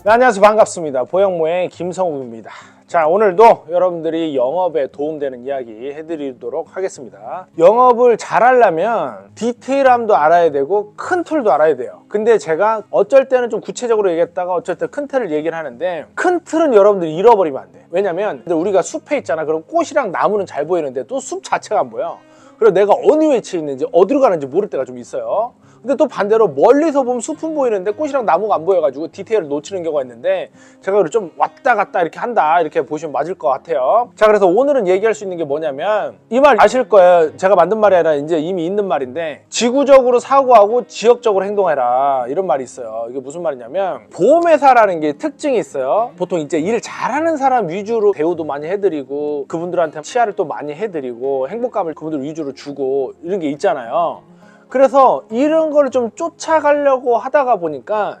네, 안녕하세요. 반갑습니다. 보형모의 김성욱입니다. 자, 오늘도 여러분들이 영업에 도움되는 이야기 해드리도록 하겠습니다. 영업을 잘 하려면 디테일함도 알아야 되고 큰 틀도 알아야 돼요. 근데 제가 어쩔 때는 좀 구체적으로 얘기했다가 어쩔 때 큰 틀을 얘기를 하는데, 큰 틀은 여러분들이 잃어버리면 안 돼. 왜냐면 우리가 숲에 있잖아. 그럼 꽃이랑 나무는 잘 보이는데 또 숲 자체가 안 보여. 그리고 내가 어느 위치에 있는지 어디로 가는지 모를 때가 좀 있어요. 근데 또 반대로 멀리서 보면 숲은 보이는데 꽃이랑 나무가 안 보여가지고 디테일을 놓치는 경우가 있는데, 제가 좀 왔다 갔다 이렇게 한다 이렇게 보시면 맞을 것 같아요. 자, 그래서 오늘은 얘기할 수 있는 게 뭐냐면, 이 말 아실 거예요. 제가 만든 말이 아니라 이제 이미 있는 말인데, 지구적으로 사고하고 지역적으로 행동해라, 이런 말이 있어요. 이게 무슨 말이냐면, 보험회사라는 게 특징이 있어요. 보통 이제 일 잘하는 사람 위주로 대우도 많이 해드리고, 그분들한테 치아를 또 많이 해드리고, 행복감을 그분들 위주로 주고, 이런 게 있잖아요. 그래서 이런 거를 좀 쫓아가려고 하다가 보니까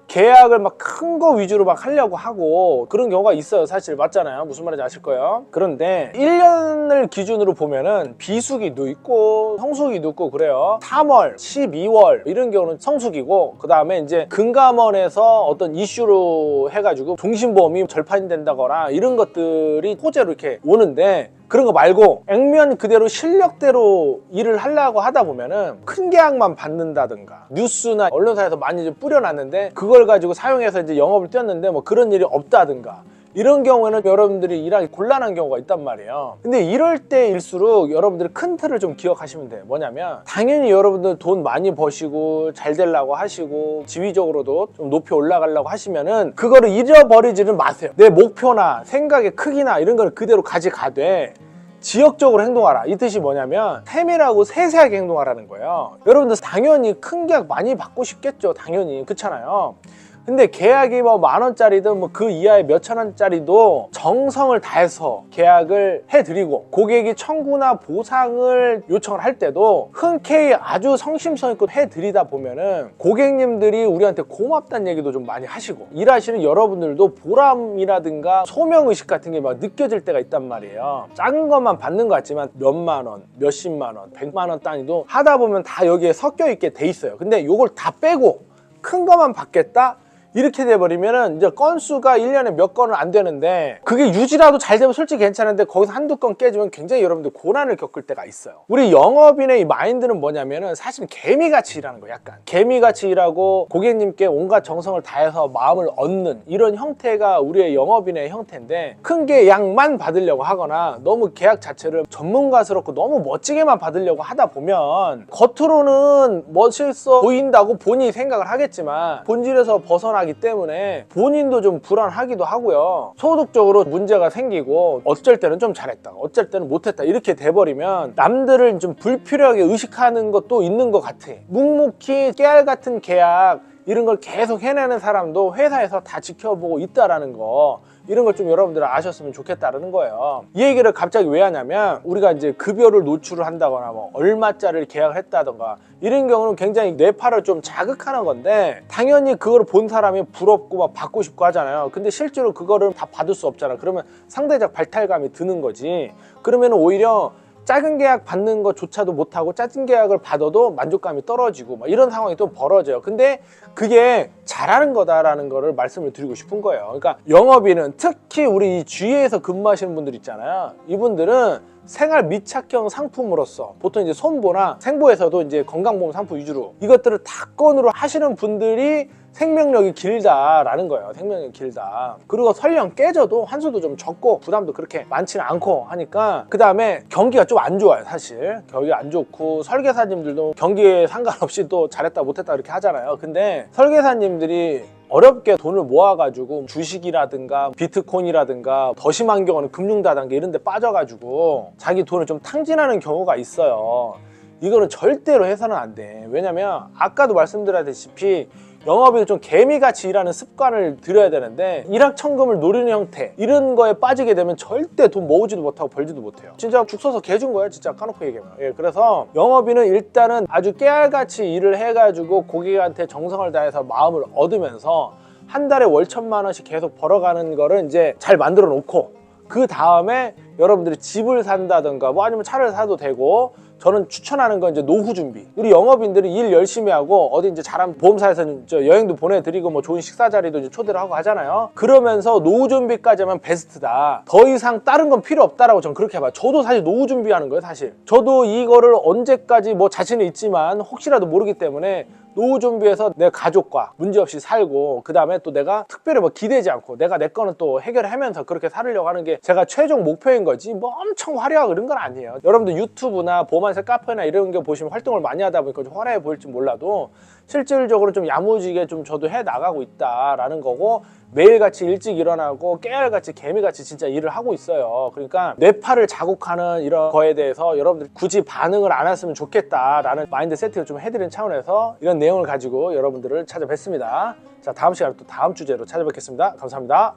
계약을 막 큰 거 위주로 막 하려고 하고 그런 경우가 있어요. 사실 맞잖아요. 무슨 말인지 아실 거예요. 그런데 1년을 기준으로 보면은 비수기도 있고 성수기도 있고 그래요. 3월, 12월 이런 경우는 성수기고, 그 다음에 이제 금감원에서 어떤 이슈로 해가지고 종신보험이 절판된다거나 이런 것들이 호재로 이렇게 오는데, 그런 거 말고 액면 그대로 실력대로 일을 하려고 하다 보면은 큰 계약만 받는다든가, 뉴스나 언론사에서 많이 좀 뿌려놨는데 그걸 가지고 사용해서 이제 영업을 뛰었는데 뭐 그런 일이 없다든가, 이런 경우에는 여러분들이 일하기 곤란한 경우가 있단 말이에요. 근데 이럴 때일수록 여러분들이 큰 틀을 좀 기억하시면 돼요. 뭐냐면, 당연히 여러분들 돈 많이 버시고 잘 되려고 하시고 지위적으로도 좀 높이 올라가려고 하시면은 그거를 잃어버리지는 마세요. 내 목표나 생각의 크기나 이런 거를 그대로 가져가되 지역적으로 행동하라. 이 뜻이 뭐냐면, 세밀하고 세세하게 행동하라는 거예요. 여러분들 당연히 큰 계약 많이 받고 싶겠죠. 당연히 그렇잖아요. 근데 계약이 뭐 10,000원짜리든 뭐 그 이하의 몇천 원짜리도 정성을 다해서 계약을 해드리고, 고객이 청구나 보상을 요청을 할 때도 흔쾌히 아주 성심성의껏 해드리다 보면은 고객님들이 우리한테 고맙다는 얘기도 좀 많이 하시고, 일하시는 여러분들도 보람이라든가 소명의식 같은 게 막 느껴질 때가 있단 말이에요. 작은 것만 받는 것 같지만 몇만 원, 몇십만 원, 100만 원 단위도 하다 보면 다 여기에 섞여 있게 돼 있어요. 근데 요걸 다 빼고 큰 것만 받겠다? 이렇게 돼버리면은 이제 건수가 1년에 몇 건은 안 되는데, 그게 유지라도 잘 되면 솔직히 괜찮은데 거기서 한두 건 깨지면 굉장히 여러분들 고난을 겪을 때가 있어요. 우리 영업인의 이 마인드는 뭐냐면은 사실은 개미같이 일하는 거예요. 약간 개미같이 일하고 고객님께 온갖 정성을 다해서 마음을 얻는 이런 형태가 우리의 영업인의 형태인데, 큰 계약만 받으려고 하거나 너무 계약 자체를 전문가스럽고 너무 멋지게만 받으려고 하다 보면 겉으로는 멋있어 보인다고 본인이 생각을 하겠지만 본질에서 벗어나 하기 때문에 본인도 좀 불안하기도 하고요. 소득적으로 문제가 생기고, 어쩔 때는 좀 잘했다, 어쩔 때는 못했다, 이렇게 돼버리면 남들을 좀 불필요하게 의식하는 것도 있는 것 같아. 묵묵히 깨알 같은 계약 이런 걸 계속 해내는 사람도 회사에서 다 지켜보고 있다라는 거, 이런 걸 좀 여러분들 아셨으면 좋겠다라는 거예요. 이 얘기를 갑자기 왜 하냐면, 우리가 이제 급여를 노출을 한다거나 뭐 얼마짜리를 계약을 했다던가 이런 경우는 굉장히 뇌파를 좀 자극하는 건데, 당연히 그걸 본 사람이 부럽고 막 받고 싶고 하잖아요. 근데 실제로 그거를 다 받을 수 없잖아. 그러면 상대적 발탈감이 드는 거지. 그러면 오히려 작은 계약 받는 것조차도 못하고 작은 계약을 받아도 만족감이 떨어지고 막 이런 상황이 또 벌어져요. 근데 그게 잘하는 거다라는 거를 말씀을 드리고 싶은 거예요. 그러니까 영업인은, 특히 우리 이 주위에서 근무하시는 분들 있잖아요. 이분들은 생활 밀착형 상품으로서 보통 이제 손보나 생보에서도 이제 건강보험 상품 위주로 이것들을 다건으로 하시는 분들이 생명력이 길다라는 거예요. 생명력이 길다. 그리고 설령 깨져도 환수도 좀 적고 부담도 그렇게 많지는 않고 하니까, 그 다음에 경기가 좀 안 좋아요. 사실 경기가 안 좋고, 설계사님들도 경기에 상관없이 또 잘했다 못했다 이렇게 하잖아요. 근데 설계사님들이 어렵게 돈을 모아가지고 주식이라든가 비트코인이라든가, 더 심한 경우는 금융다단계 이런 데 빠져가지고 자기 돈을 좀 탕진하는 경우가 있어요. 이거는 절대로 해서는 안 돼. 왜냐면 아까도 말씀드렸다시피 영업이 좀 개미같이 일하는 습관을 들여야 되는데, 일확천금을 노리는 형태 이런 거에 빠지게 되면 절대 돈 모으지도 못하고 벌지도 못해요. 진짜 죽 서서 개 준 거예요, 진짜 까놓고 얘기하면. 예, 그래서 영업인은 일단은 아주 깨알같이 일을 해가지고 고객한테 정성을 다해서 마음을 얻으면서 한 달에 월 1,000만 원씩 계속 벌어가는 거를 이제 잘 만들어 놓고, 그 다음에 여러분들이 집을 산다든가 뭐 아니면 차를 사도 되고 저는 추천하는 건 이제 노후 준비. 우리 영업인들이 일 열심히 하고 어디 이제 잘한 보험사에서는 여행도 보내드리고 뭐 좋은 식사 자리도 이제 초대를 하고 하잖아요. 그러면서 노후 준비까지 하면 베스트다. 더 이상 다른 건 필요 없다라고 저는 그렇게 봐요. 저도 사실 노후 준비하는 거예요, 사실. 저도 이거를 언제까지 뭐 자신은 있지만 혹시라도 모르기 때문에 노후 준비해서 내 가족과 문제없이 살고, 그 다음에 또 내가 특별히 뭐 기대지 않고 내가 내 거는 또 해결하면서 그렇게 살으려고 하는 게 제가 최종 목표인 거지 뭐 엄청 화려하고 그런 건 아니에요. 여러분들 유튜브나 보험안세 카페나 이런 게 보시면 활동을 많이 하다 보니까 좀 화려해 보일지 몰라도 실질적으로 좀 야무지게 좀 저도 해 나가고 있다라는 거고, 매일같이 일찍 일어나고 깨알같이 개미같이 진짜 일을 하고 있어요. 그러니까 뇌파를 자극하는 이런 거에 대해서 여러분들이 굳이 반응을 안 했으면 좋겠다라는 마인드 세팅을 좀 해드리는 차원에서 이런 내용을 가지고 여러분들을 찾아뵙습니다. 자, 다음 시간에 또 다음 주제로 찾아뵙겠습니다. 감사합니다.